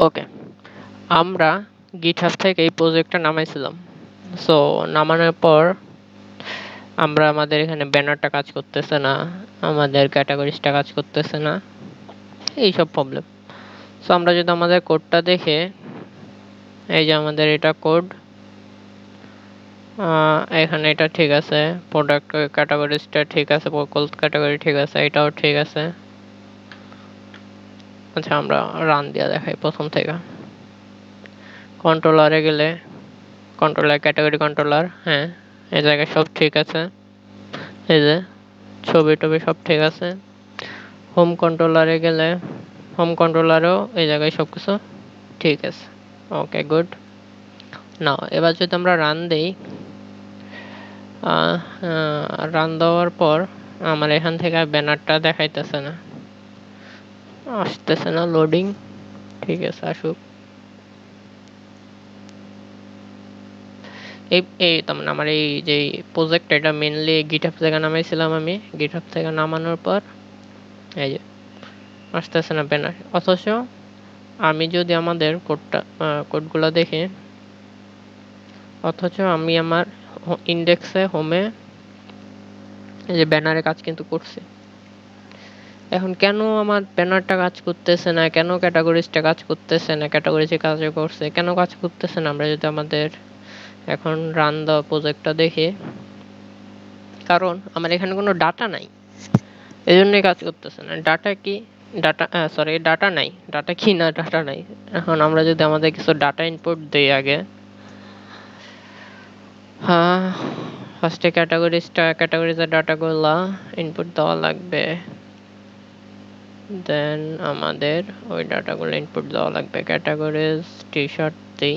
ওকে, আমরা GitHub থেকে এই প্রজেক্টটা নামাইছিলাম। সো নামানোর পর আমরা আমাদের এখানে ব্যানারটা কাজ করতেছে না, আমাদের ক্যাটাগরিজটা কাজ করতেছে না, এইসব প্রবলেম। সো আমরা যদি আমাদের কোডটা দেখে, এই যে আমাদের এটা কোড, এখানে এটা ঠিক আছে, প্রোডাক্ট ক্যাটাগরিজটা ঠিক আছে, প্রকল্প ক্যাটাগরি ঠিক আছে, এটাও ঠিক আছে। আচ্ছা, আমরা রান দিয়ে দেখাই প্রথম থেকে। কন্ট্রোলারে গেলে কন্ট্রোলার ক্যাটাগরি কন্ট্রোলার, হ্যাঁ এই জায়গায় সব ঠিক আছে, এই যে ছবি টবি সব ঠিক আছে। হোম কন্ট্রোলারে গেলে হোম কন্ট্রোলারেও এই জায়গায় সব কিছু ঠিক আছে। ওকে, গুড। নাও এবার যদি আমরা রান দিই, রান দেওয়ার পর আমার এখান থেকে ব্যানারটা দেখাইতেছে না, আসতেছে না লোডিং। ঠিক আছে, আসুক। এই তার মানে আমার এই যে প্রজেক্ট, এটা মেনলি গিটহাব থেকে নামাইছিলাম আমি। গিটহাব থেকে নামানোর পর এই যে আসতেছে না ব্যানার। অথচ আমি যদি আমাদের কোডগুলো দেখি, অথচ আমি আমার ইন্ডেক্সে হোমে এই যে ব্যানারে কাজ কিন্তু করছি। এখন কেন আমার ব্যানারটা কাজ করতেছে না, কেন ক্যাটাগরিজটা কাজ করতেছে না, ক্যাটাগরিজে কাজ করছে কেন কাজ করতেছে না, আমরা যদি আমাদের এখন রান দেওয়া প্রজেক্টটা দেখি, কারণ আমার এখানে কোনো ডাটা নাই, এই জন্যই কাজ করতেছে না। ডাটা কি? ডাটা, সরি, ডাটা নাই। ডাটা কি না, ডাটা নাই। এখন আমরা যদি আমাদের কিছু ডাটা ইনপুট দিই আগে, হ্যাঁ, ফার্স্টে ক্যাটাগরিজের ডাটাগুলা ইনপুট দেওয়া লাগবে, দেন আমাদের ওই ডাটাগুলো ইনপুট দেওয়া লাগবে। ক্যাটাগরিজ টি শার্ট দিই,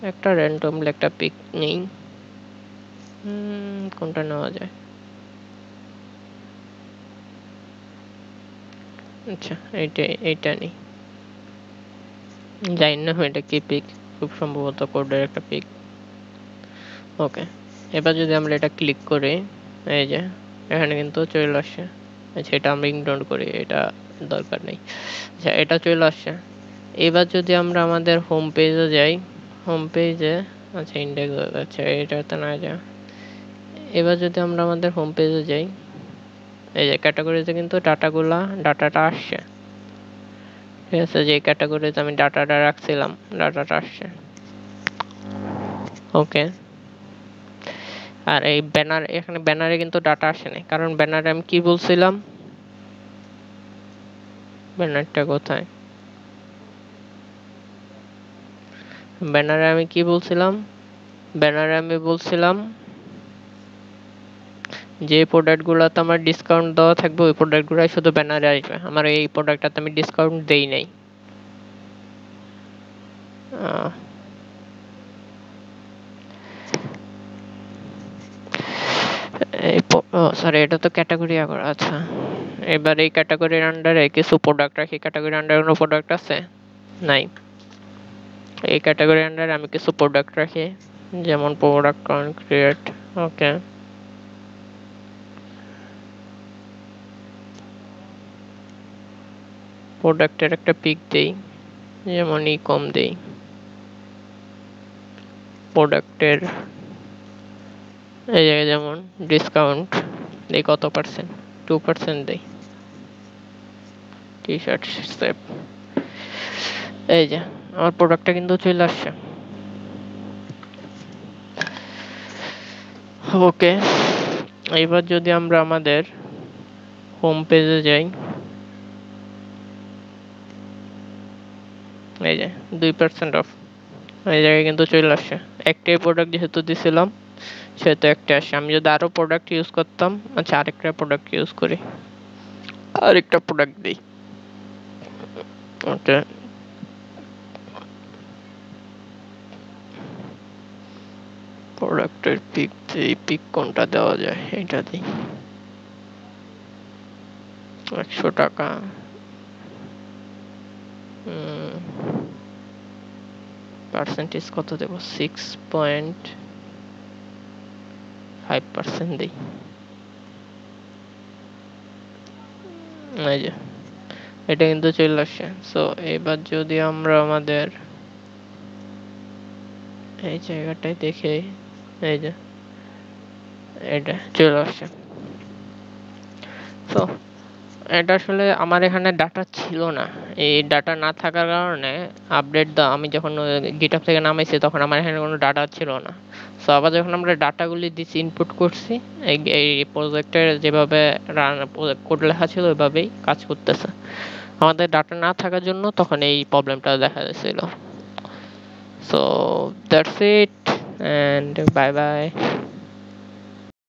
একটা র্যান্ডমলি একটা পিক নেই, কোনটা নেওয়া যায়? আচ্ছা, এইটা নেই, জানি না এটা কি পিক, খুব সম্ভবত কোডের একটা পিক। ওকে, এবার যদি আমরা এটা ক্লিক করি, এই যে এখানে কিন্তু চলে আসছে। আচ্ছা, এটা আমরা ইগনোর করি, এটা দরকার নেই। আচ্ছা, এটা চলে আসছে। এবার যদি আমরা আমাদের হোম পেজে যাই, হোম পেজে, আচ্ছা ইন্ডেক্স, আচ্ছা এটাতে না যায়। এবার যদি আমরা আমাদের হোম পেজে যাই, এই যে ক্যাটাগরিতে কিন্তু ডাটাটা আসছে। ঠিক আছে, যে ক্যাটাগরিতে আমি ডাটাটা রাখছিলাম, ডাটাটা আসছে। ওকে, আর এই ব্যানার, এখানে ব্যানারে কিন্তু ডাটা আসে নাই, কারণ ব্যানারে আমি কি বলছিলাম, ব্যানারটা কোথায়? ব্যানারে আমি কি বলছিলাম? ব্যানারে আমি বলছিলাম যে প্রোডাক্টগুলোতে আমার ডিসকাউন্ট দেওয়া থাকবে ওই প্রোডাক্টগুলোই শুধু ব্যানারে আসবে। আমার এই প্রোডাক্টটাতে আমি ডিসকাউন্ট দেই নাই। সরি, এটা তো ক্যাটাগরি আবার। আচ্ছা, এবার এই ক্যাটাগরির আন্ডারে কিছু প্রোডাক্ট রাখি। ক্যাটাগরির আন্ডারে কোনো প্রোডাক্ট আছে? নাই। এই ক্যাটাগরির আন্ডারে আমি কিছু প্রোডাক্ট রাখি, যেমন প্রোডাক্ট ক্রিয়েট। ওকে, প্রোডাক্টের একটা পিক দেই, যেমন কম দেই। প্রোডাক্টের এই জায়গায় যেমন ডিসকাউন্ট দেই, কত পার্সেন্ট? 2% দেই। T shirt save. এই যে আমার প্রোডাক্টটা কিন্তু চলে আসছে। ওকে, এবার যদি আমরা আমাদের হোম পেজে যাই, এই যে 2% অফ, এই জায়গায় কিন্তু চলে আসছে। একটাই প্রোডাক্ট যেহেতু দিছিলাম সেহেতু একটা আসে। আমি যদি আরো প্রোডাক্ট ইউজ করতাম, আচ্ছা আরেকটা প্রোডাক্ট ইউজ করি, আরেকটা প্রোডাক্ট দিই। ওকে, প্রোডাক্টের পিক দিই, পিক কোনটা দেওয়া যায়, এটা দিই। 100 টাকা, পার্সেন্টেজ কত দেবো? 6.5% দিই। এই যে এটা কিন্তু চলে আসছে। সো এবার যদি আমরা আমাদের এই জায়গাটায় দেখি, এই যে এটা চলে আসছে। তো এটা আসলে আমার এখানে ডাটা ছিল না, এই ডাটা না থাকার কারণে আপডেট আমি যখন গিটহাব থেকে নামাইছি তখন আমার এখানে কোনো ডাটা ছিল না। সো আবার যখন আমরা ডাটাগুলি দিচ্ছি, ইনপুট করছি, এই প্রজেক্টের যেভাবে রান কোড লেখা ছিল ওইভাবেই কাজ করতেছে। আমাদের ডাটা না থাকার জন্য তখন এই প্রবলেমটা দেখা যাচ্ছিল। So that's it, and bye bye.